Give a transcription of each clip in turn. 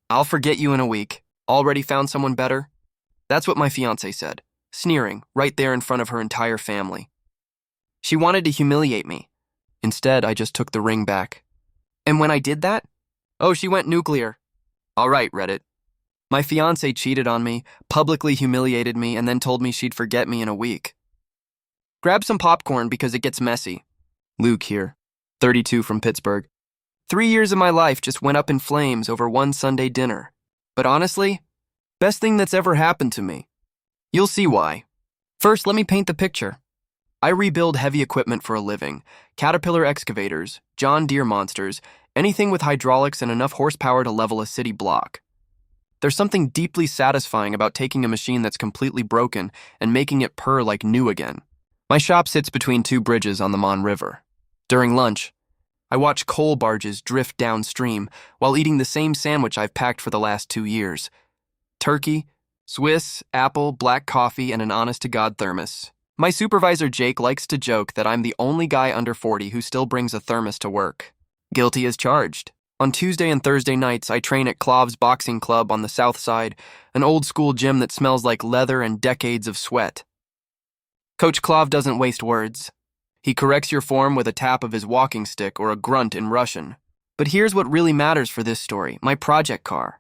I'll forget you in a week. Already found someone better? That's what my fiancée said, sneering right there in front of her entire family. She wanted to humiliate me. Instead, I just took the ring back. And when I did that, oh, she went nuclear. All right, Reddit. My fiancée cheated on me, publicly humiliated me, and then told me she'd forget me in a week. Grab some popcorn because it gets messy. Luke here, 32 from Pittsburgh. 3 years of my life just went up in flames over one Sunday dinner. But honestly, best thing that's ever happened to me. You'll see why. First, let me paint the picture. I rebuild heavy equipment for a living. Caterpillar excavators, John Deere monsters, anything with hydraulics and enough horsepower to level a city block. There's something deeply satisfying about taking a machine that's completely broken and making it purr like new again. My shop sits between two bridges on the Mon River. During lunch, I watch coal barges drift downstream while eating the same sandwich I've packed for the last 2 years. Turkey, Swiss, apple, black coffee, and an honest-to-God thermos. My supervisor Jake likes to joke that I'm the only guy under 40 who still brings a thermos to work. Guilty as charged. On Tuesday and Thursday nights, I train at Clove's Boxing Club on the south side, an old-school gym that smells like leather and decades of sweat. Coach Clove doesn't waste words. He corrects your form with a tap of his walking stick or a grunt in Russian. But here's what really matters for this story, my project car.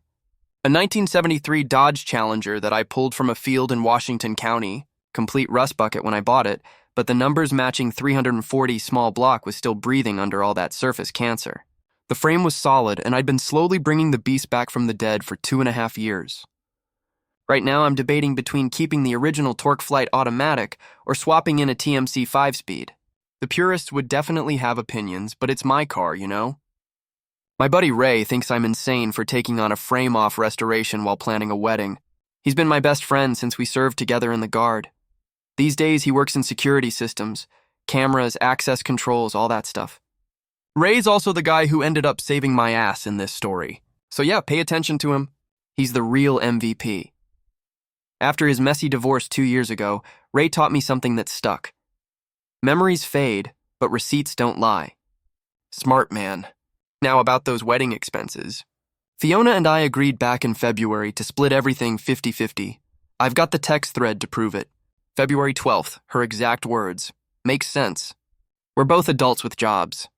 A 1973 Dodge Challenger that I pulled from a field in Washington County, complete rust bucket when I bought it, but the numbers matching 340 small block was still breathing under all that surface cancer. The frame was solid, and I'd been slowly bringing the beast back from the dead for 2.5 years. Right now, I'm debating between keeping the original Torque Flight automatic or swapping in a TMC 5-speed. The purists would definitely have opinions, but it's my car, you know? My buddy Ray thinks I'm insane for taking on a frame-off restoration while planning a wedding. He's been my best friend since we served together in the Guard. These days, he works in security systems, cameras, access controls, all that stuff. Ray's also the guy who ended up saving my ass in this story. So yeah, pay attention to him. He's the real MVP. After his messy divorce 2 years ago, Ray taught me something that stuck. Memories fade, but receipts don't lie. Smart man. Now about those wedding expenses. Fiona and I agreed back in February to split everything 50-50. I've got the text thread to prove it. February 12th, her exact words. Makes sense. We're both adults with jobs.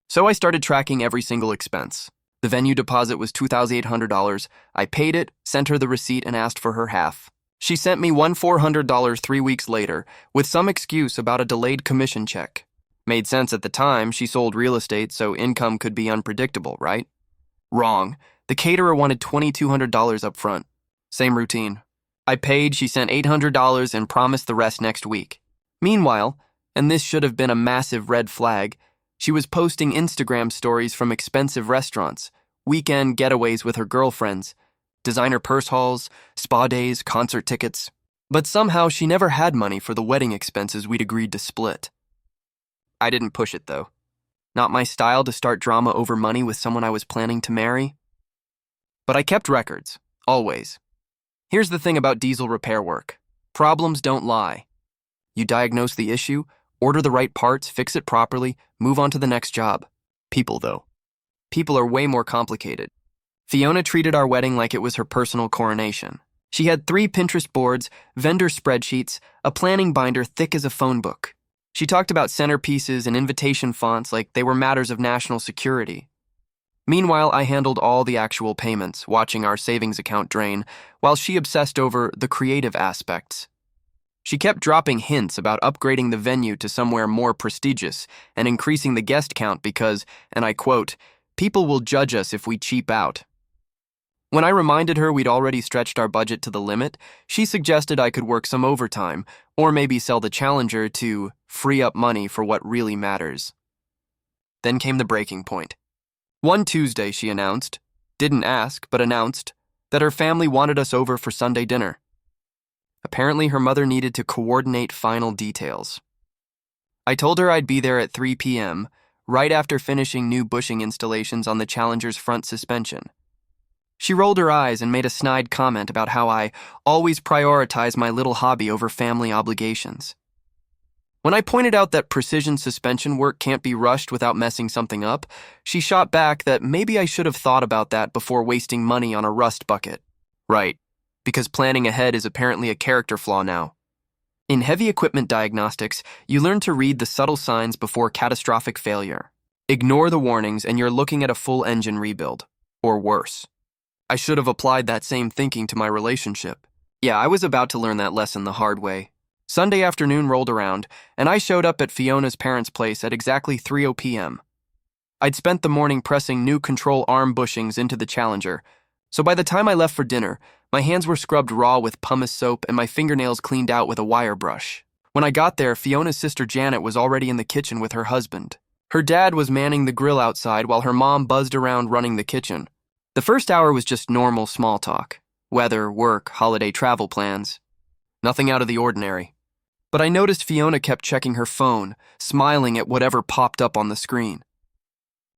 So I started tracking every single expense. The venue deposit was $2,800. I paid it, sent her the receipt, and asked for her half. She sent me $400 3 weeks later, with some excuse about a delayed commission check. Made sense at the time, she sold real estate, so income could be unpredictable, right? Wrong. The caterer wanted $2,200 up front. Same routine. I paid, she sent $800 and promised the rest next week. Meanwhile, and this should have been a massive red flag, she was posting Instagram stories from expensive restaurants, weekend getaways with her girlfriends, designer purse hauls, spa days, concert tickets. But somehow she never had money for the wedding expenses we'd agreed to split. I didn't push it, though. Not my style to start drama over money with someone I was planning to marry. But I kept records, always. Here's the thing about diesel repair work. Problems don't lie. You diagnose the issue, order the right parts, fix it properly, move on to the next job. People, though. People are way more complicated. Fiona treated our wedding like it was her personal coronation. She had 3 Pinterest boards, vendor spreadsheets, a planning binder thick as a phone book. She talked about centerpieces and invitation fonts like they were matters of national security. Meanwhile, I handled all the actual payments, watching our savings account drain, while she obsessed over the creative aspects. She kept dropping hints about upgrading the venue to somewhere more prestigious and increasing the guest count because, and I quote, "People will judge us if we cheap out." When I reminded her we'd already stretched our budget to the limit, she suggested I could work some overtime, or maybe sell the Challenger to free up money for what really matters. Then came the breaking point. One Tuesday, she didn't ask, but announced, that her family wanted us over for Sunday dinner. Apparently, her mother needed to coordinate final details. I told her I'd be there at 3 p.m., right after finishing new bushing installations on the Challenger's front suspension. She rolled her eyes and made a snide comment about how I always prioritize my little hobby over family obligations. When I pointed out that precision suspension work can't be rushed without messing something up, she shot back that maybe I should have thought about that before wasting money on a rust bucket. Right, because planning ahead is apparently a character flaw now. In heavy equipment diagnostics, you learn to read the subtle signs before catastrophic failure. Ignore the warnings and you're looking at a full engine rebuild. Or worse. I should have applied that same thinking to my relationship. Yeah, I was about to learn that lesson the hard way. Sunday afternoon rolled around, and I showed up at Fiona's parents' place at exactly 3:00 p.m. I'd spent the morning pressing new control arm bushings into the Challenger, so by the time I left for dinner, my hands were scrubbed raw with pumice soap and my fingernails cleaned out with a wire brush. When I got there, Fiona's sister Janet was already in the kitchen with her husband. Her dad was manning the grill outside while her mom buzzed around running the kitchen. The first hour was just normal small talk. Weather, work, holiday travel plans. Nothing out of the ordinary. But I noticed Fiona kept checking her phone, smiling at whatever popped up on the screen.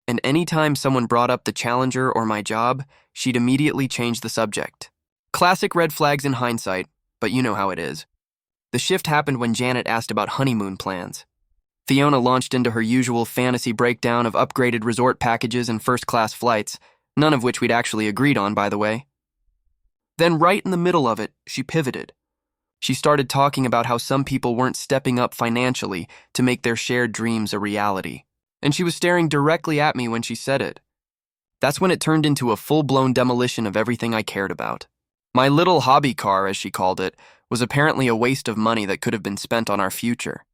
And anytime someone brought up the Challenger or my job, she'd immediately change the subject. Classic red flags in hindsight, but you know how it is. The shift happened when Janet asked about honeymoon plans. Fiona launched into her usual fantasy breakdown of upgraded resort packages and first-class flights, none of which we'd actually agreed on, by the way. Then right in the middle of it, she pivoted. She started talking about how some people weren't stepping up financially to make their shared dreams a reality. And she was staring directly at me when she said it. That's when it turned into a full-blown demolition of everything I cared about. My little hobby car, as she called it, was apparently a waste of money that could have been spent on our future.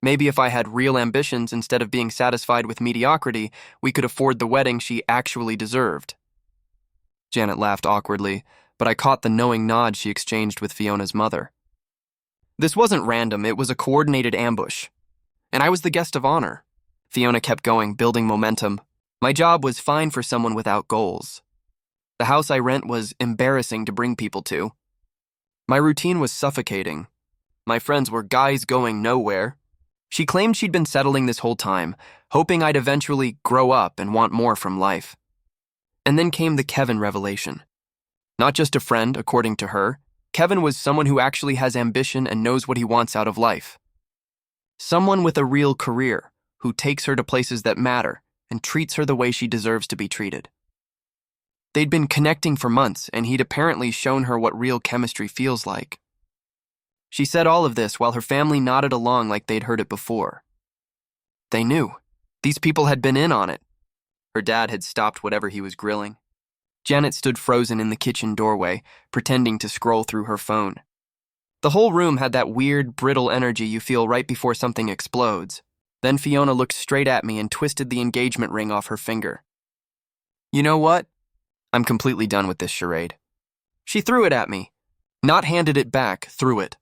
Maybe if I had real ambitions instead of being satisfied with mediocrity, we could afford the wedding she actually deserved. Janet laughed awkwardly, but I caught the knowing nod she exchanged with Fiona's mother. This wasn't random, it was a coordinated ambush. And I was the guest of honor. Fiona kept going, building momentum. My job was fine for someone without goals. The house I rent was embarrassing to bring people to. My routine was suffocating. My friends were guys going nowhere. She claimed she'd been settling this whole time, hoping I'd eventually grow up and want more from life. And then came the Kevin revelation. Not just a friend, according to her. Kevin was someone who actually has ambition and knows what he wants out of life. Someone with a real career, who takes her to places that matter and treats her the way she deserves to be treated. They'd been connecting for months, and he'd apparently shown her what real chemistry feels like. She said all of this while her family nodded along like they'd heard it before. They knew. These people had been in on it. Her dad had stopped whatever he was grilling. Janet stood frozen in the kitchen doorway, pretending to scroll through her phone. The whole room had that weird, brittle energy you feel right before something explodes. Then Fiona looked straight at me and twisted the engagement ring off her finger. You know what? I'm completely done with this charade. She threw it at me. Not handed it back, threw it.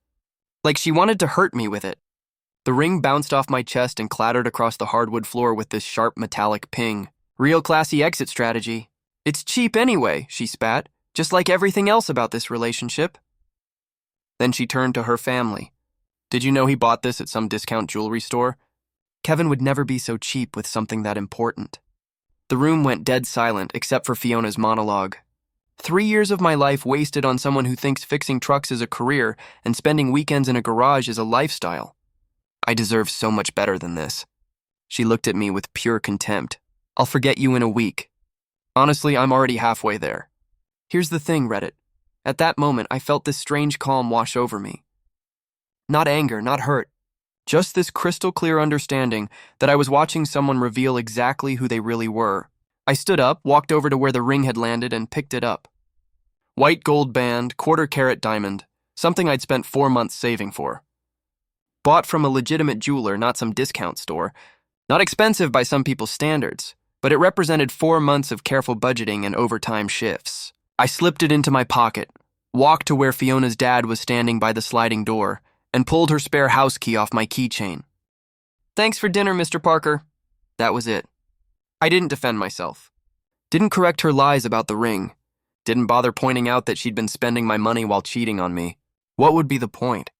Like she wanted to hurt me with it. The ring bounced off my chest and clattered across the hardwood floor with this sharp metallic ping. Real classy exit strategy. It's cheap anyway, she spat, just like everything else about this relationship. Then she turned to her family. Did you know he bought this at some discount jewelry store? Kevin would never be so cheap with something that important. The room went dead silent except for Fiona's monologue. 3 years of my life wasted on someone who thinks fixing trucks is a career and spending weekends in a garage is a lifestyle. I deserve so much better than this. She looked at me with pure contempt. I'll forget you in a week. Honestly, I'm already halfway there. Here's the thing, Reddit. At that moment, I felt this strange calm wash over me. Not anger, not hurt. Just this crystal clear understanding that I was watching someone reveal exactly who they really were. I stood up, walked over to where the ring had landed, and picked it up. White gold band, quarter-carat diamond, something I'd spent 4 months saving for. Bought from a legitimate jeweler, not some discount store. Not expensive by some people's standards, but it represented 4 months of careful budgeting and overtime shifts. I slipped it into my pocket, walked to where Fiona's dad was standing by the sliding door, and pulled her spare house key off my keychain. Thanks for dinner, Mr. Parker. That was it. I didn't defend myself. Didn't correct her lies about the ring. Didn't bother pointing out that she'd been spending my money while cheating on me. What would be the point?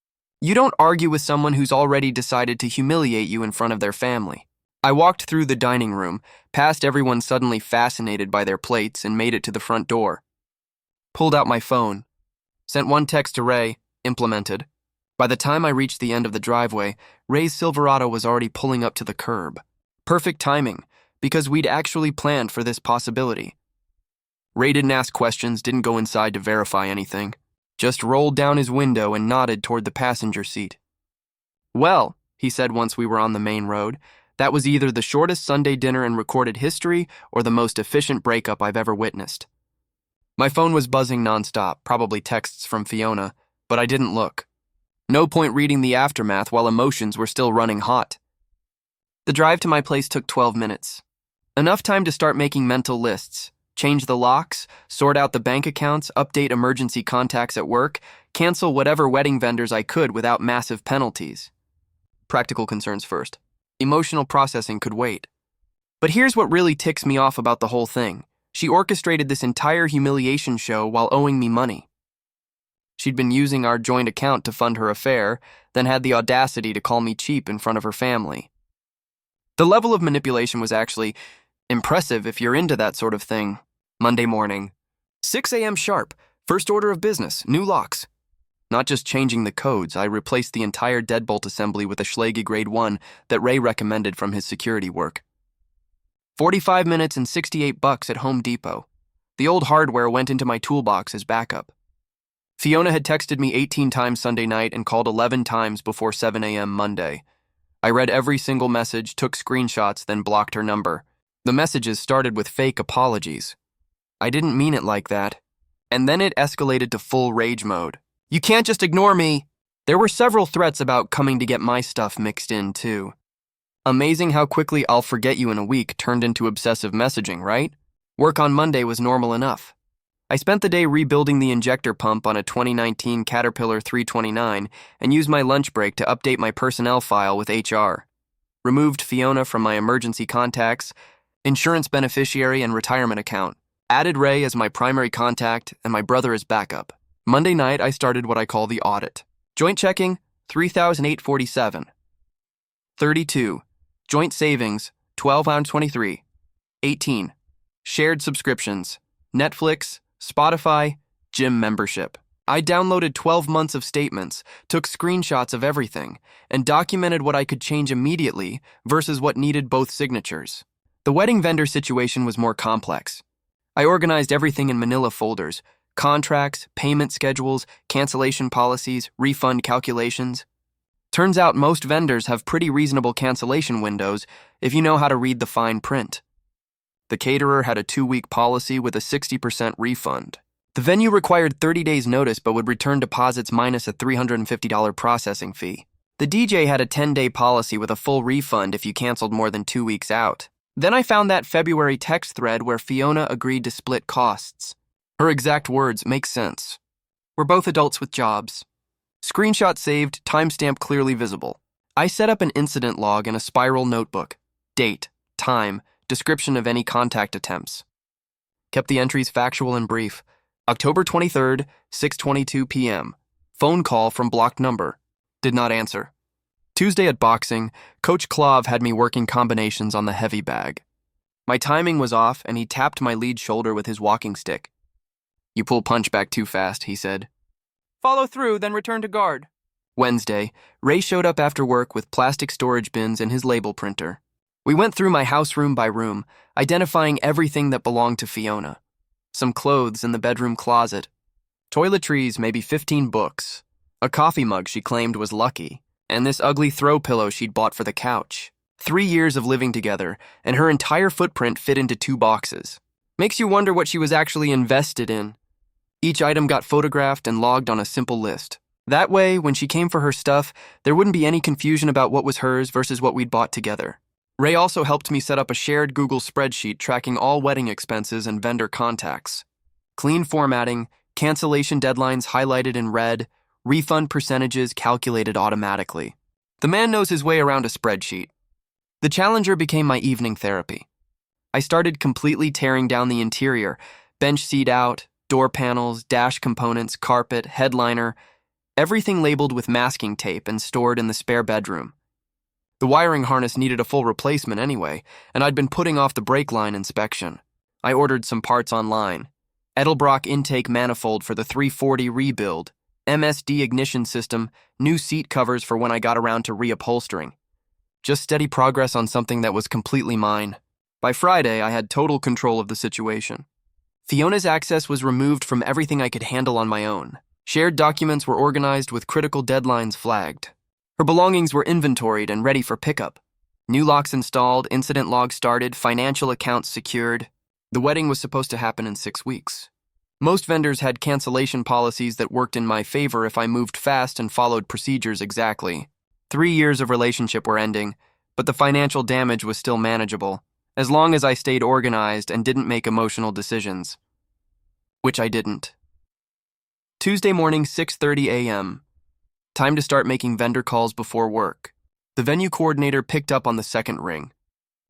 You don't argue with someone who's already decided to humiliate you in front of their family. I walked through the dining room, past everyone suddenly fascinated by their plates, and made it to the front door. Pulled out my phone. Sent one text to Ray, implemented. By the time I reached the end of the driveway, Ray's Silverado was already pulling up to the curb. Perfect timing, because we'd actually planned for this possibility. Ray didn't ask questions, didn't go inside to verify anything, just rolled down his window and nodded toward the passenger seat. "Well," he said once we were on the main road, "that was either the shortest Sunday dinner in recorded history or the most efficient breakup I've ever witnessed." My phone was buzzing nonstop, probably texts from Fiona, but I didn't look. No point reading the aftermath while emotions were still running hot. The drive to my place took 12 minutes. Enough time to start making mental lists, change the locks, sort out the bank accounts, update emergency contacts at work, cancel whatever wedding vendors I could without massive penalties. Practical concerns first. Emotional processing could wait. But here's what really ticks me off about the whole thing. She orchestrated this entire humiliation show while owing me money. She'd been using our joint account to fund her affair, then had the audacity to call me cheap in front of her family. The level of manipulation was actually impressive if you're into that sort of thing. Monday morning, 6 a.m. sharp, first order of business, new locks. Not just changing the codes, I replaced the entire deadbolt assembly with a Schlage Grade 1 that Ray recommended from his security work. 45 minutes and $68 at Home Depot. The old hardware went into my toolbox as backup. Fiona had texted me 18 times Sunday night and called 11 times before 7 a.m. Monday. I read every single message, took screenshots, then blocked her number. The messages started with fake apologies. I didn't mean it like that. And then it escalated to full rage mode. "You can't just ignore me." There were several threats about coming to get my stuff mixed in, too. Amazing how quickly "I'll forget you in a week" turned into obsessive messaging, right? Work on Monday was normal enough. I spent the day rebuilding the injector pump on a 2019 Caterpillar 329 and used my lunch break to update my personnel file with HR. Removed Fiona from my emergency contacts, insurance beneficiary, and retirement account. Added Ray as my primary contact and my brother as backup. Monday night, I started what I call the audit. Joint checking, $3,847. 32. Joint savings, $1,223. 18. Shared subscriptions, Netflix, Spotify, gym membership. I downloaded 12 months of statements, took screenshots of everything, and documented what I could change immediately versus what needed both signatures. The wedding vendor situation was more complex. I organized everything in manila folders: contracts, payment schedules, cancellation policies, refund calculations. Turns out most vendors have pretty reasonable cancellation windows if you know how to read the fine print. The caterer had a 2-week policy with a 60% refund. The venue required 30 days notice but would return deposits minus a $350 processing fee. The DJ had a 10-day policy with a full refund if you canceled more than 2 weeks out. Then I found that February text thread where Fiona agreed to split costs. Her exact words make sense. "We're both adults with jobs." Screenshot saved, timestamp clearly visible. I set up an incident log in a spiral notebook. Date, time, description of any contact attempts. Kept the entries factual and brief. October 23rd, 6:22 p.m. Phone call from blocked number. Did not answer. Tuesday at boxing, Coach Klov had me working combinations on the heavy bag. My timing was off, and he tapped my lead shoulder with his walking stick. "You pull punch back too fast," he said. "Follow through, then return to guard." Wednesday, Ray showed up after work with plastic storage bins and his label printer. We went through my house room by room, identifying everything that belonged to Fiona. Some clothes in the bedroom closet. Toiletries, maybe 15 books. A coffee mug she claimed was lucky. And this ugly throw pillow she'd bought for the couch. 3 years of living together, and her entire footprint fit into 2 boxes. Makes you wonder what she was actually invested in. Each item got photographed and logged on a simple list. That way, when she came for her stuff, there wouldn't be any confusion about what was hers versus what we'd bought together. Ray also helped me set up a shared Google spreadsheet tracking all wedding expenses and vendor contacts. Clean formatting, cancellation deadlines highlighted in red, refund percentages calculated automatically. The man knows his way around a spreadsheet. The Challenger became my evening therapy. I started completely tearing down the interior, bench seat out, door panels, dash components, carpet, headliner, everything labeled with masking tape and stored in the spare bedroom. The wiring harness needed a full replacement anyway, and I'd been putting off the brake line inspection. I ordered some parts online. Edelbrock intake manifold for the 340 rebuild, MSD ignition system, new seat covers for when I got around to reupholstering. Just steady progress on something that was completely mine. By Friday, I had total control of the situation. Fiona's access was removed from everything I could handle on my own. Shared documents were organized with critical deadlines flagged. Her belongings were inventoried and ready for pickup. New locks installed, incident logs started, financial accounts secured. The wedding was supposed to happen in 6 weeks. Most vendors had cancellation policies that worked in my favor if I moved fast and followed procedures exactly. 3 years of relationship were ending, but the financial damage was still manageable, as long as I stayed organized and didn't make emotional decisions. Which I didn't. Tuesday morning, 6:30 a.m. Time to start making vendor calls before work. The venue coordinator picked up on the second ring.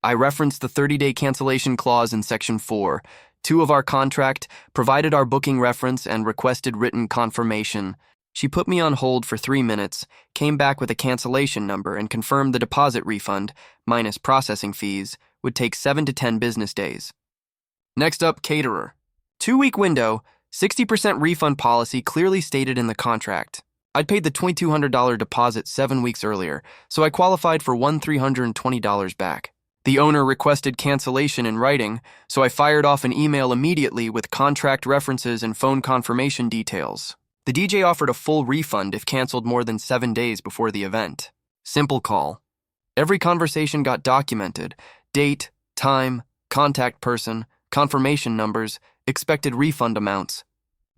I referenced the 30-day cancellation clause in Section 4, 2 of our contract, provided our booking reference, and requested written confirmation. She put me on hold for 3 minutes, came back with a cancellation number, and confirmed the deposit refund, minus processing fees, would take 7 to 10 business days. Next up, caterer. 2-week window, 60% refund policy clearly stated in the contract. I'd paid the $2,200 deposit 7 weeks earlier, so I qualified for $1,320 back. The owner requested cancellation in writing, so I fired off an email immediately with contract references and phone confirmation details. The DJ offered a full refund if canceled more than 7 days before the event. Simple call. Every conversation got documented: date, time, contact person, confirmation numbers, expected refund amounts.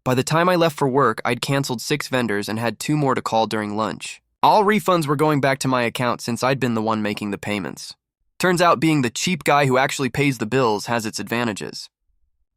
By the time I left for work, I'd canceled 6 vendors and had 2 more to call during lunch. All refunds were going back to my account since I'd been the one making the payments. Turns out being the cheap guy who actually pays the bills has its advantages.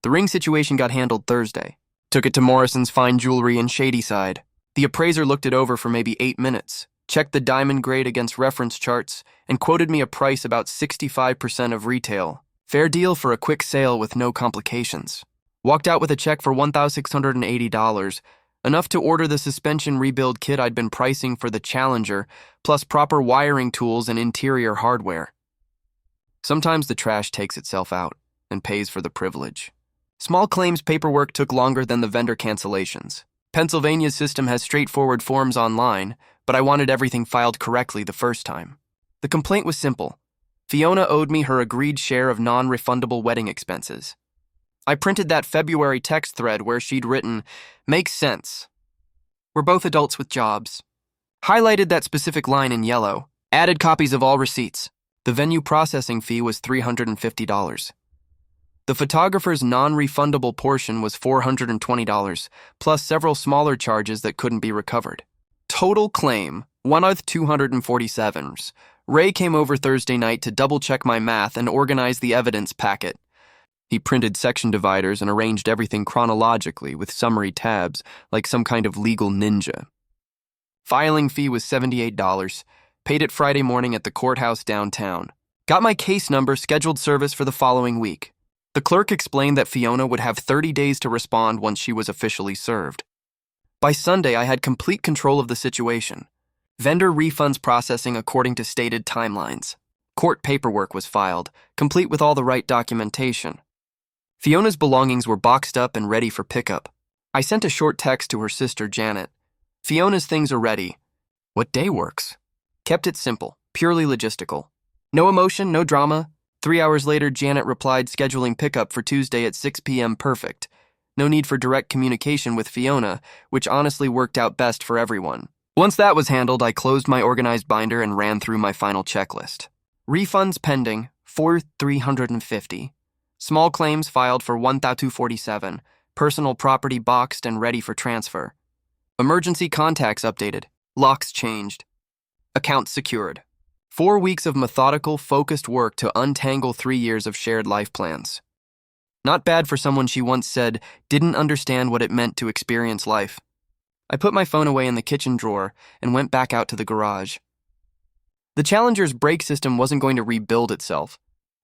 The ring situation got handled Thursday. Took it to Morrison's Fine Jewelry in Shadyside. The appraiser looked it over for maybe 8 minutes, checked the diamond grade against reference charts, and quoted me a price about 65% of retail. Fair deal for a quick sale with no complications. Walked out with a check for $1,680, enough to order the suspension rebuild kit I'd been pricing for the Challenger, plus proper wiring tools and interior hardware. Sometimes the trash takes itself out and pays for the privilege. Small claims paperwork took longer than the vendor cancellations. Pennsylvania's system has straightforward forms online, but I wanted everything filed correctly the first time. The complaint was simple. Fiona owed me her agreed share of non-refundable wedding expenses. I printed that February text thread where she'd written, "Makes sense. We're both adults with jobs." Highlighted that specific line in yellow. Added copies of all receipts. The venue processing fee was $350. The photographer's non-refundable portion was $420, plus several smaller charges that couldn't be recovered. Total claim, $1,247. Ray came over Thursday night to double-check my math and organize the evidence packet. He printed section dividers and arranged everything chronologically with summary tabs, like some kind of legal ninja. Filing fee was $78. Paid it Friday morning at the courthouse downtown. Got my case number, scheduled service for the following week. The clerk explained that Fiona would have 30 days to respond once she was officially served. By Sunday, I had complete control of the situation. Vendor refunds processing according to stated timelines. Court paperwork was filed, complete with all the right documentation. Fiona's belongings were boxed up and ready for pickup. I sent a short text to her sister, Janet. Fiona's things are ready. What day works? Kept it simple, purely logistical. No emotion, no drama. 3 hours later, Janet replied, scheduling pickup for Tuesday at 6 p.m. perfect. No need for direct communication with Fiona, which honestly worked out best for everyone. Once that was handled, I closed my organized binder and ran through my final checklist. Refunds pending, $4,350. Small claims filed for $1,247. Personal property boxed and ready for transfer. Emergency contacts updated. Locks changed. Accounts secured. 4 weeks of methodical, focused work to untangle 3 years of shared life plans. Not bad for someone she once said didn't understand what it meant to experience life. I put my phone away in the kitchen drawer and went back out to the garage. The Challenger's brake system wasn't going to rebuild itself,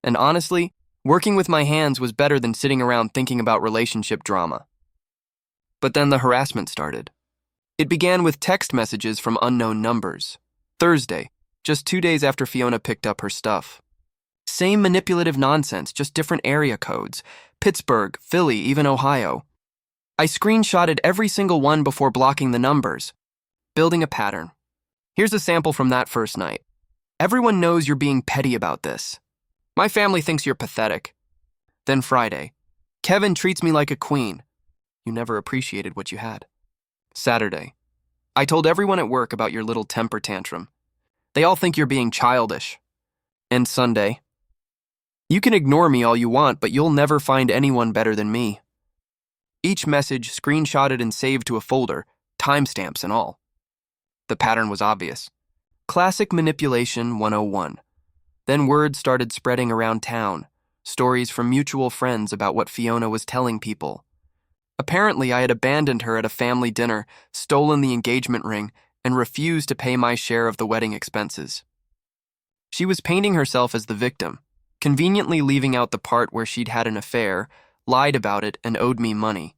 and honestly, working with my hands was better than sitting around thinking about relationship drama. But then the harassment started. It began with text messages from unknown numbers. Thursday, just 2 days after Fiona picked up her stuff. Same manipulative nonsense, just different area codes. Pittsburgh, Philly, even Ohio. I screenshotted every single one before blocking the numbers, building a pattern. Here's a sample from that first night. Everyone knows you're being petty about this. My family thinks you're pathetic. Then Friday. Kevin treats me like a queen. You never appreciated what you had. Saturday. I told everyone at work about your little temper tantrum. They all think you're being childish. And Sunday. You can ignore me all you want, but you'll never find anyone better than me. Each message screenshotted and saved to a folder, timestamps and all. The pattern was obvious. Classic manipulation 101. Then word started spreading around town, stories from mutual friends about what Fiona was telling people. Apparently, I had abandoned her at a family dinner, stolen the engagement ring, and refused to pay my share of the wedding expenses. She was painting herself as the victim, conveniently leaving out the part where she'd had an affair, lied about it, and owed me money.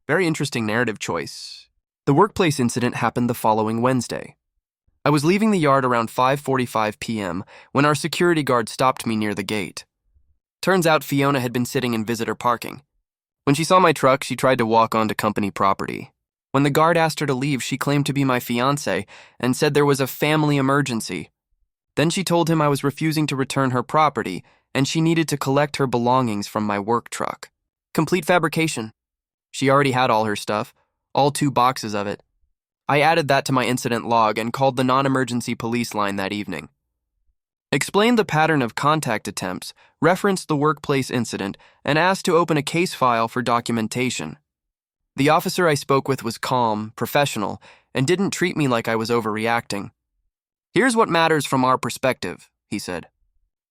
Very interesting narrative choice. The workplace incident happened the following Wednesday. I was leaving the yard around 5:45 p.m. when our security guard stopped me near the gate. Turns out Fiona had been sitting in visitor parking. When she saw my truck, she tried to walk onto company property. When the guard asked her to leave, she claimed to be my fiancé and said there was a family emergency. Then she told him I was refusing to return her property and she needed to collect her belongings from my work truck. Complete fabrication. She already had all her stuff, all 2 boxes of it. I added that to my incident log and called the non-emergency police line that evening. Explained the pattern of contact attempts, referenced the workplace incident, and asked to open a case file for documentation. The officer I spoke with was calm, professional, and didn't treat me like I was overreacting. Here's what matters from our perspective, he said.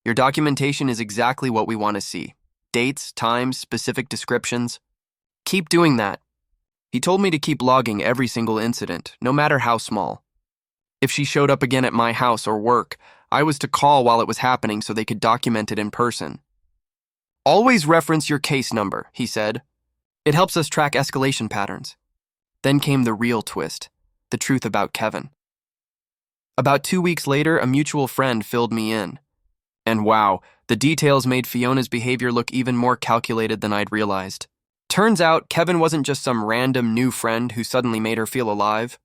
Your documentation is exactly what we want to see. Dates, times, specific descriptions. Keep doing that. He told me to keep logging every single incident, no matter how small. If she showed up again at my house or work, I was to call while it was happening so they could document it in person. Always reference your case number, he said. It helps us track escalation patterns. Then came the real twist, the truth about Kevin. About 2 weeks later, a mutual friend filled me in. And wow, the details made Fiona's behavior look even more calculated than I'd realized. Turns out, Kevin wasn't just some random new friend who suddenly made her feel alive.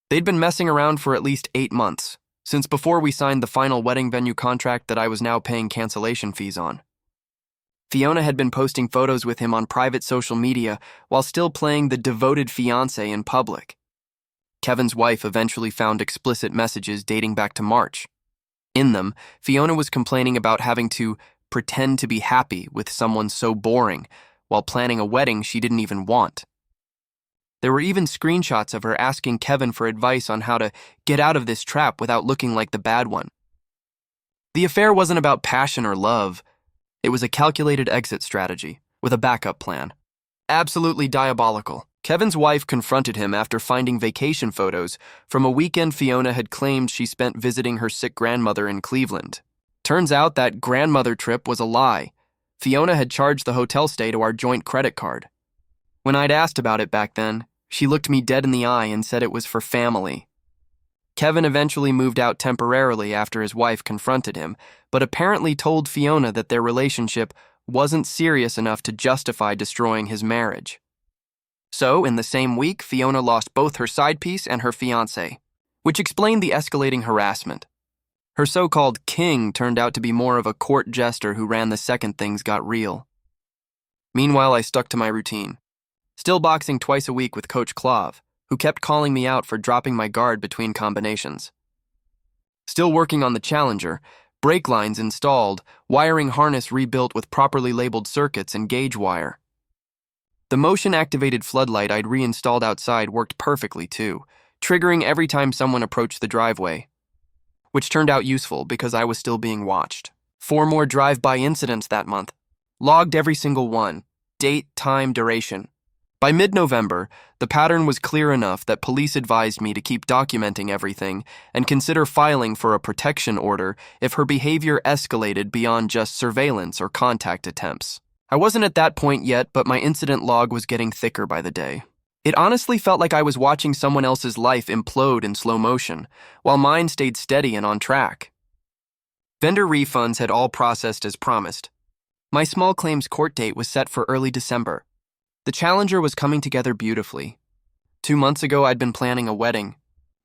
They'd been messing around for at least 8 months, since before we signed the final wedding venue contract that I was now paying cancellation fees on. Fiona had been posting photos with him on private social media while still playing the devoted fiancé in public. Kevin's wife eventually found explicit messages dating back to March. In them, Fiona was complaining about having to pretend to be happy with someone so boring while planning a wedding she didn't even want. There were even screenshots of her asking Kevin for advice on how to get out of this trap without looking like the bad one. The affair wasn't about passion or love. It was a calculated exit strategy with a backup plan. Absolutely diabolical. Kevin's wife confronted him after finding vacation photos from a weekend Fiona had claimed she spent visiting her sick grandmother in Cleveland. Turns out that grandmother trip was a lie. Fiona had charged the hotel stay to our joint credit card. When I'd asked about it back then, she looked me dead in the eye and said it was for family. Kevin eventually moved out temporarily after his wife confronted him, but apparently told Fiona that their relationship wasn't serious enough to justify destroying his marriage. So, in the same week, Fiona lost both her side piece and her fiancé, which explained the escalating harassment. Her so-called king turned out to be more of a court jester who ran the second things got real. Meanwhile, I stuck to my routine, still boxing twice a week with Coach Clove, who kept calling me out for dropping my guard between combinations. Still working on the Challenger, brake lines installed, wiring harness rebuilt with properly labeled circuits and gauge wire. The motion-activated floodlight I'd reinstalled outside worked perfectly too, triggering every time someone approached the driveway, which turned out useful because I was still being watched. 4 more drive-by incidents that month. Logged every single one. Date, time, duration. By mid-November, the pattern was clear enough that police advised me to keep documenting everything and consider filing for a protection order if her behavior escalated beyond just surveillance or contact attempts. I wasn't at that point yet, but my incident log was getting thicker by the day. It honestly felt like I was watching someone else's life implode in slow motion, while mine stayed steady and on track. Vendor refunds had all processed as promised. My small claims court date was set for early December. The Challenger was coming together beautifully. 2 months ago, I'd been planning a wedding.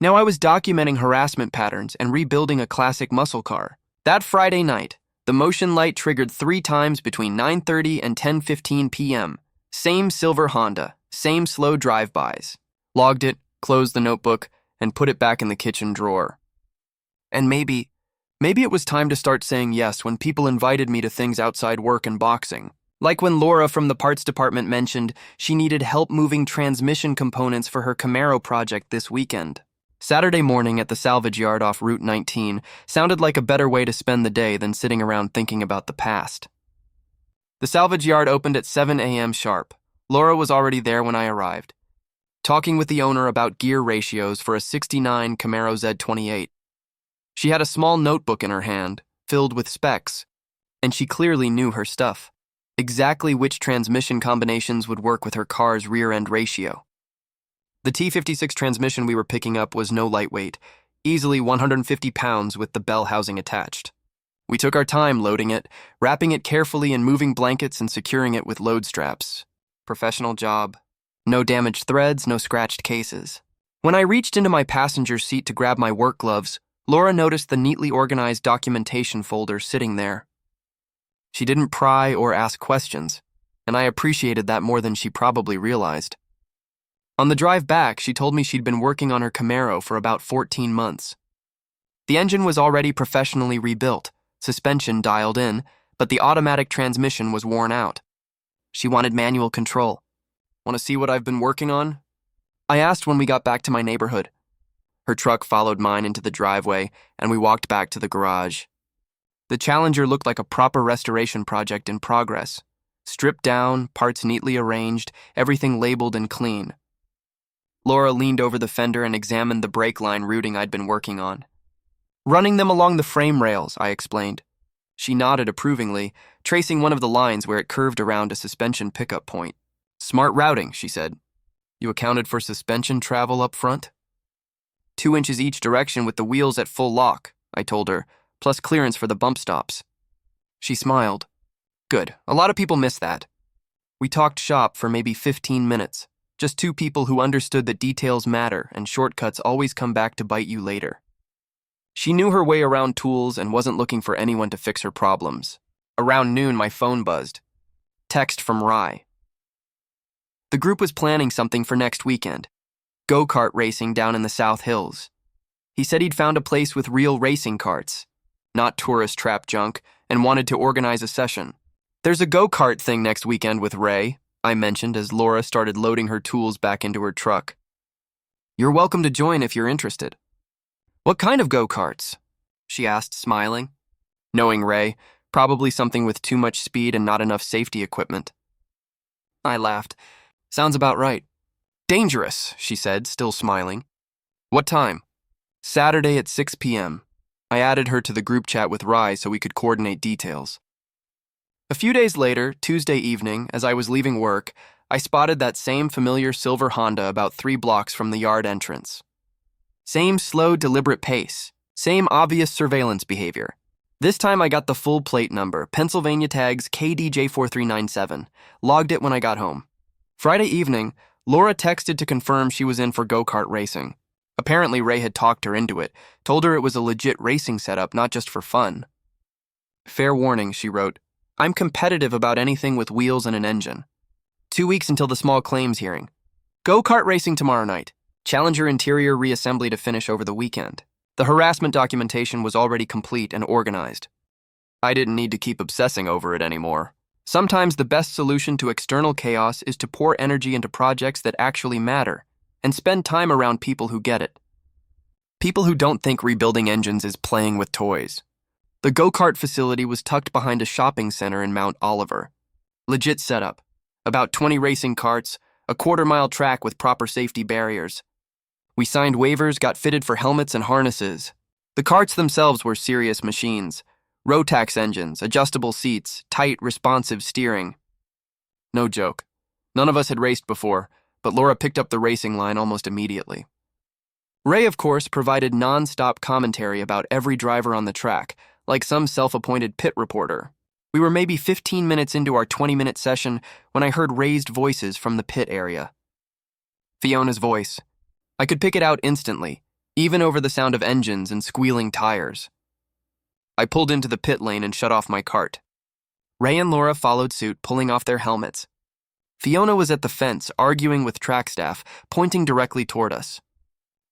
Now I was documenting harassment patterns and rebuilding a classic muscle car. That Friday night, the motion light triggered 3 times between 9:30 and 10:15 p.m. Same silver Honda, same slow drive-bys. Logged it, closed the notebook, and put it back in the kitchen drawer. And maybe it was time to start saying yes when people invited me to things outside work and boxing. Like when Laura from the parts department mentioned she needed help moving transmission components for her Camaro project this weekend. Saturday morning at the salvage yard off Route 19 sounded like a better way to spend the day than sitting around thinking about the past. The salvage yard opened at 7 a.m. sharp. Laura was already there when I arrived, talking with the owner about gear ratios for a '69 Camaro Z28. She had a small notebook in her hand, filled with specs, and she clearly knew her stuff. Exactly which transmission combinations would work with her car's rear-end ratio. The T56 transmission we were picking up was no lightweight, easily 150 pounds with the bell housing attached. We took our time loading it, wrapping it carefully in moving blankets and securing it with load straps. Professional job. No damaged threads, no scratched cases. When I reached into my passenger seat to grab my work gloves, Laura noticed the neatly organized documentation folder sitting there. She didn't pry or ask questions, and I appreciated that more than she probably realized. On the drive back, she told me she'd been working on her Camaro for about 14 months. The engine was already professionally rebuilt, suspension dialed in, but the automatic transmission was worn out. She wanted manual control. Want to see what I've been working on? I asked when we got back to my neighborhood. Her truck followed mine into the driveway, and we walked back to the garage. The Challenger looked like a proper restoration project in progress. Stripped down, parts neatly arranged, everything labeled and clean. Laura leaned over the fender and examined the brake line routing I'd been working on. Running them along the frame rails, I explained. She nodded approvingly, tracing one of the lines where it curved around a suspension pickup point. Smart routing, she said. You accounted for suspension travel up front? 2 inches each direction with the wheels at full lock, I told her, plus clearance for the bump stops. She smiled. Good, a lot of people miss that. We talked shop for maybe 15 minutes, just 2 people who understood that details matter and shortcuts always come back to bite you later. She knew her way around tools and wasn't looking for anyone to fix her problems. Around noon, my phone buzzed. Text from Rye. The group was planning something for next weekend. Go-kart racing down in the South Hills. He said he'd found a place with real racing carts, not tourist trap junk, and wanted to organize a session. There's a go-kart thing next weekend with Ray, I mentioned as Laura started loading her tools back into her truck. You're welcome to join if you're interested. What kind of go-karts? She asked, smiling. Knowing Ray, probably something with too much speed and not enough safety equipment. I laughed. Sounds about right. Dangerous, she said, still smiling. What time? Saturday at 6 p.m. I added her to the group chat with Rye so we could coordinate details. A few days later, Tuesday evening, as I was leaving work, I spotted that same familiar silver Honda about 3 blocks from the yard entrance. Same slow, deliberate pace. Same obvious surveillance behavior. This time I got the full plate number, Pennsylvania tags KDJ4397. Logged it when I got home. Friday evening, Laura texted to confirm she was in for go-kart racing. Apparently Ray had talked her into it, told her it was a legit racing setup, not just for fun. Fair warning, she wrote. I'm competitive about anything with wheels and an engine. 2 weeks until the small claims hearing. Go-kart racing tomorrow night. Challenger interior reassembly to finish over the weekend. The harassment documentation was already complete and organized. I didn't need to keep obsessing over it anymore. Sometimes the best solution to external chaos is to pour energy into projects that actually matter and spend time around people who get it. People who don't think rebuilding engines is playing with toys. The go-kart facility was tucked behind a shopping center in Mount Oliver. Legit setup. About 20 racing carts, a quarter-mile track with proper safety barriers. We signed waivers, got fitted for helmets and harnesses. The carts themselves were serious machines. Rotax engines, adjustable seats, tight, responsive steering. No joke. None of us had raced before, but Laura picked up the racing line almost immediately. Ray, of course, provided non-stop commentary about every driver on the track, like some self-appointed pit reporter. We were maybe 15 minutes into our 20-minute session when I heard raised voices from the pit area. Fiona's voice. I could pick it out instantly, even over the sound of engines and squealing tires. I pulled into the pit lane and shut off my cart. Ray and Laura followed suit, pulling off their helmets. Fiona was at the fence, arguing with track staff, pointing directly toward us.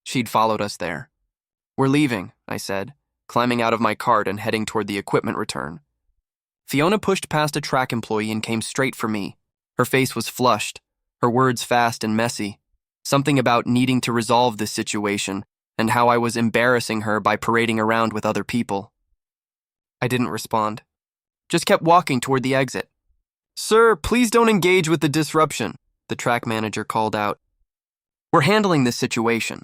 She'd followed us there. We're leaving, I said, climbing out of my cart and heading toward the equipment return. Fiona pushed past a track employee and came straight for me. Her face was flushed, her words fast and messy. Something about needing to resolve this situation and how I was embarrassing her by parading around with other people. I didn't respond. Just kept walking toward the exit. Sir, please don't engage with the disruption, the track manager called out. We're handling this situation.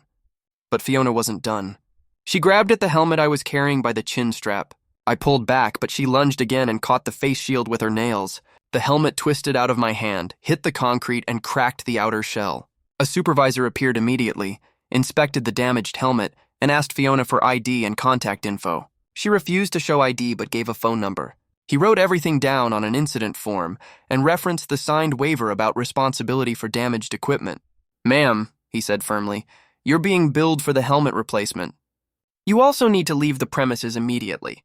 But Fiona wasn't done. She grabbed at the helmet I was carrying by the chin strap. I pulled back, but she lunged again and caught the face shield with her nails. The helmet twisted out of my hand, hit the concrete, and cracked the outer shell. A supervisor appeared immediately, inspected the damaged helmet, and asked Fiona for ID and contact info. She refused to show ID but gave a phone number. He wrote everything down on an incident form and referenced the signed waiver about responsibility for damaged equipment. Ma'am, he said firmly, you're being billed for the helmet replacement. You also need to leave the premises immediately.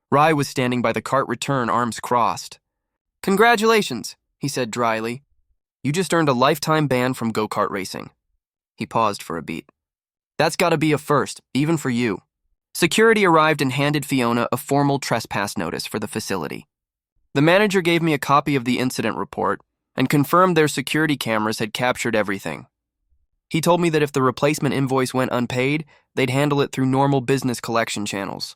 Rye was standing by the cart return, arms crossed. Congratulations, he said dryly. You just earned a lifetime ban from go-kart racing. He paused for a beat. That's gotta be a first, even for you. Security arrived and handed Fiona a formal trespass notice for the facility. The manager gave me a copy of the incident report and confirmed their security cameras had captured everything. He told me that if the replacement invoice went unpaid, they'd handle it through normal business collection channels.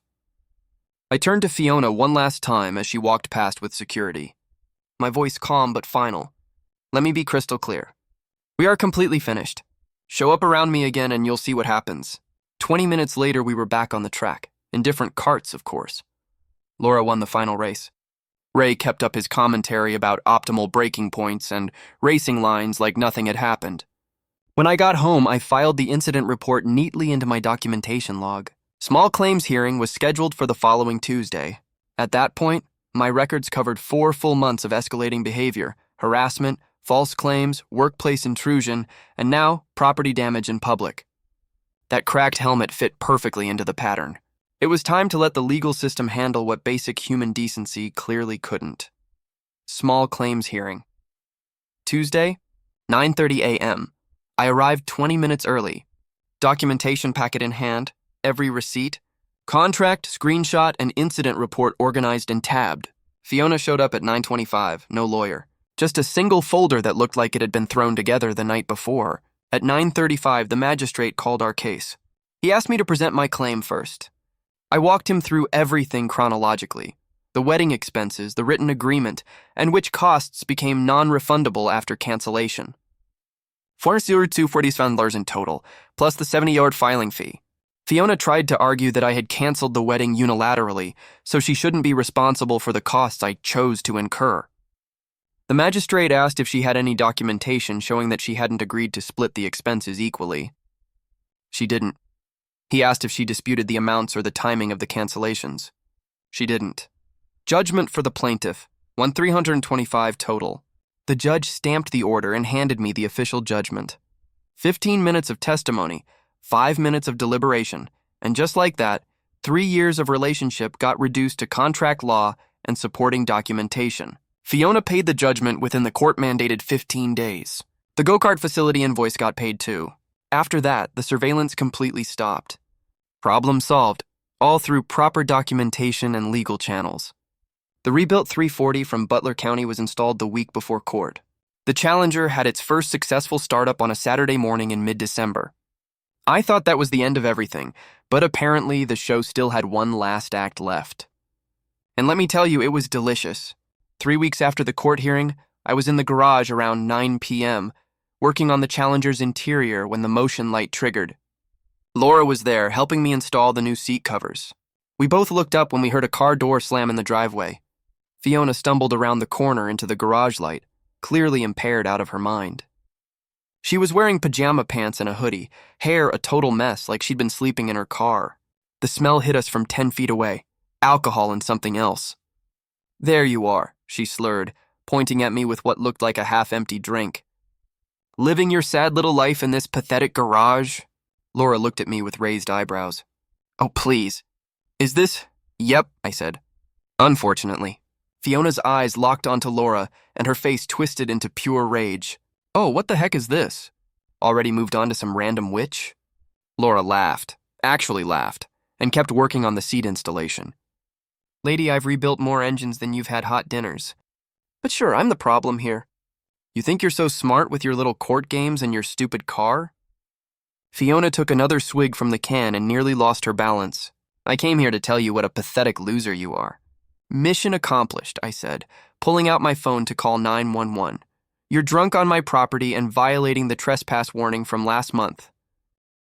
I turned to Fiona one last time as she walked past with security. My voice calm but final. Let me be crystal clear. We are completely finished. Show up around me again and you'll see what happens. 20 minutes later, we were back on the track, in different carts, of course. Laura won the final race. Ray kept up his commentary about optimal braking points and racing lines like nothing had happened. When I got home, I filed the incident report neatly into my documentation log. Small claims hearing was scheduled for the following Tuesday. At that point, my records covered 4 full months of escalating behavior, harassment, false claims, workplace intrusion, and now property damage in public. That cracked helmet fit perfectly into the pattern. It was time to let the legal system handle what basic human decency clearly couldn't. Small claims hearing. Tuesday, 9:30 a.m. I arrived 20 minutes early. Documentation packet in hand, every receipt, contract, screenshot, and incident report organized and tabbed. Fiona showed up at 9:25, no lawyer. Just a single folder that looked like it had been thrown together the night before. At 9:35, the magistrate called our case. He asked me to present my claim first. I walked him through everything chronologically. The wedding expenses, the written agreement, and which costs became non-refundable after cancellation. $4,247 in total, plus the 70-yard filing fee. Fiona tried to argue that I had canceled the wedding unilaterally, so she shouldn't be responsible for the costs I chose to incur. The magistrate asked if she had any documentation showing that she hadn't agreed to split the expenses equally. She didn't. He asked if she disputed the amounts or the timing of the cancellations. She didn't. Judgment for the plaintiff, $1,325 total. The judge stamped the order and handed me the official judgment. 15 minutes of testimony, 5 minutes of deliberation, and just like that, 3 years of relationship got reduced to contract law and supporting documentation. Fiona paid the judgment within the court-mandated 15 days. The go-kart facility invoice got paid too. After that, the surveillance completely stopped. Problem solved, all through proper documentation and legal channels. The rebuilt 340 from Butler County was installed the week before court. The Challenger had its first successful startup on a Saturday morning in mid-December. I thought that was the end of everything, but apparently the show still had one last act left. And let me tell you, it was delicious. 3 weeks after the court hearing, I was in the garage around 9 p.m., working on the Challenger's interior when the motion light triggered. Laura was there, helping me install the new seat covers. We both looked up when we heard a car door slam in the driveway. Fiona stumbled around the corner into the garage light, clearly impaired out of her mind. She was wearing pajama pants and a hoodie, hair a total mess like she'd been sleeping in her car. The smell hit us from 10 feet away, alcohol and something else. There you are, she slurred, pointing at me with what looked like a half-empty drink. Living your sad little life in this pathetic garage? Laura looked at me with raised eyebrows. Oh, please. Is this? Yep, I said. Unfortunately. Fiona's eyes locked onto Laura, and her face twisted into pure rage. Oh, what the heck is this? Already moved on to some random witch? Laura laughed, actually laughed, and kept working on the seat installation. Lady, I've rebuilt more engines than you've had hot dinners. But sure, I'm the problem here. You think you're so smart with your little court games and your stupid car? Fiona took another swig from the can and nearly lost her balance. I came here to tell you what a pathetic loser you are. Mission accomplished, I said, pulling out my phone to call 911. You're drunk on my property and violating the trespass warning from last month.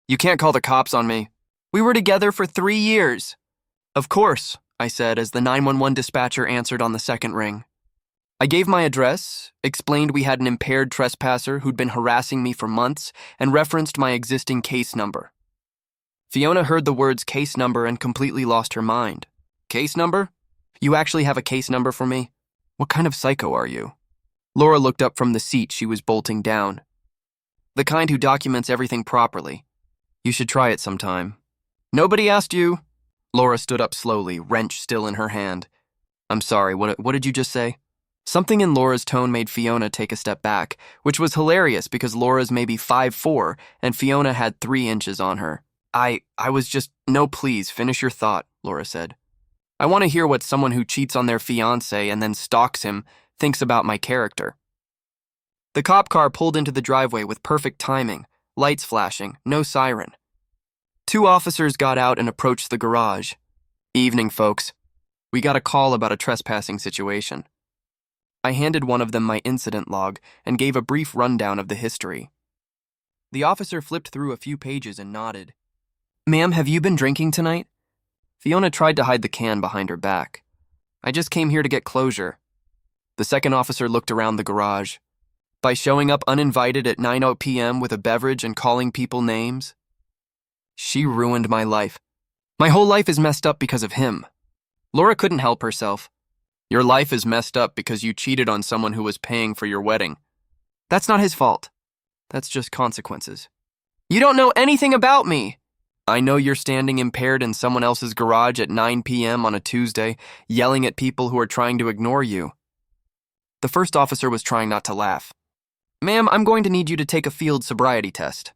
You can't call the cops on me. We were together for 3 years. Of course, I said as the 911 dispatcher answered on the second ring. I gave my address, explained we had an impaired trespasser who'd been harassing me for months, and referenced my existing case number. Fiona heard the words case number and completely lost her mind. Case number? You actually have a case number for me? What kind of psycho are you? Laura looked up from the seat she was bolting down. The kind who documents everything properly. You should try it sometime. Nobody asked you. Laura stood up slowly, wrench still in her hand. I'm sorry, what did you just say? Something in Laura's tone made Fiona take a step back, which was hilarious because Laura's maybe 5'4", and Fiona had 3 inches on her. I was just, no please, finish your thought, Laura said. I want to hear what someone who cheats on their fiancé and then stalks him thinks about my character. The cop car pulled into the driveway with perfect timing, lights flashing, no siren. 2 officers got out and approached the garage. Evening, folks. We got a call about a trespassing situation. I handed one of them my incident log and gave a brief rundown of the history. The officer flipped through a few pages and nodded. Ma'am, have you been drinking tonight? Fiona tried to hide the can behind her back. I just came here to get closure. The second officer looked around the garage. By showing up uninvited at 9:00 p.m. with a beverage and calling people names? She ruined my life. My whole life is messed up because of him. Laura couldn't help herself. Your life is messed up because you cheated on someone who was paying for your wedding. That's not his fault. That's just consequences. You don't know anything about me. I know you're standing impaired in someone else's garage at 9 p.m. on a Tuesday, yelling at people who are trying to ignore you. The first officer was trying not to laugh. Ma'am, I'm going to need you to take a field sobriety test.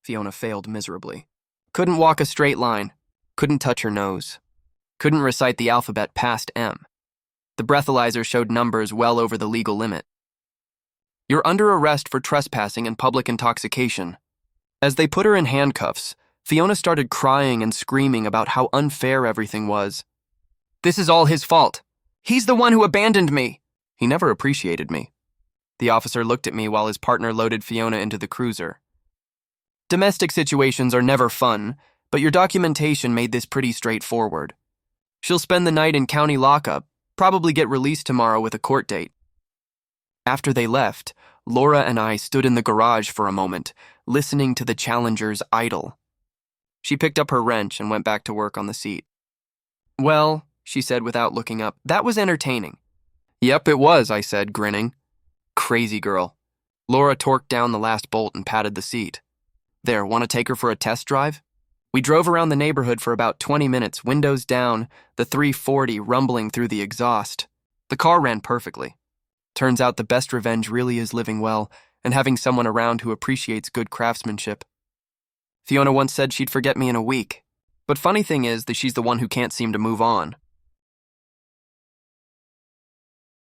Fiona failed miserably. Couldn't walk a straight line. Couldn't touch her nose. Couldn't recite the alphabet past M. The breathalyzer showed numbers well over the legal limit. You're under arrest for trespassing and public intoxication. As they put her in handcuffs, Fiona started crying and screaming about how unfair everything was. This is all his fault. He's the one who abandoned me. He never appreciated me. The officer looked at me while his partner loaded Fiona into the cruiser. Domestic situations are never fun, but your documentation made this pretty straightforward. She'll spend the night in county lockup, probably get released tomorrow with a court date. After they left, Laura and I stood in the garage for a moment, listening to the challengers idle. She picked up her wrench and went back to work on the seat. Well, she said without looking up, that was entertaining. Yep, it was, I said, grinning. Crazy girl. Laura torqued down the last bolt and patted the seat. There, want to take her for a test drive? We drove around the neighborhood for about 20 minutes, windows down, the 340 rumbling through the exhaust. The car ran perfectly. Turns out the best revenge really is living well and having someone around who appreciates good craftsmanship. Fiona once said she'd forget me in a week. But funny thing is that she's the one who can't seem to move on.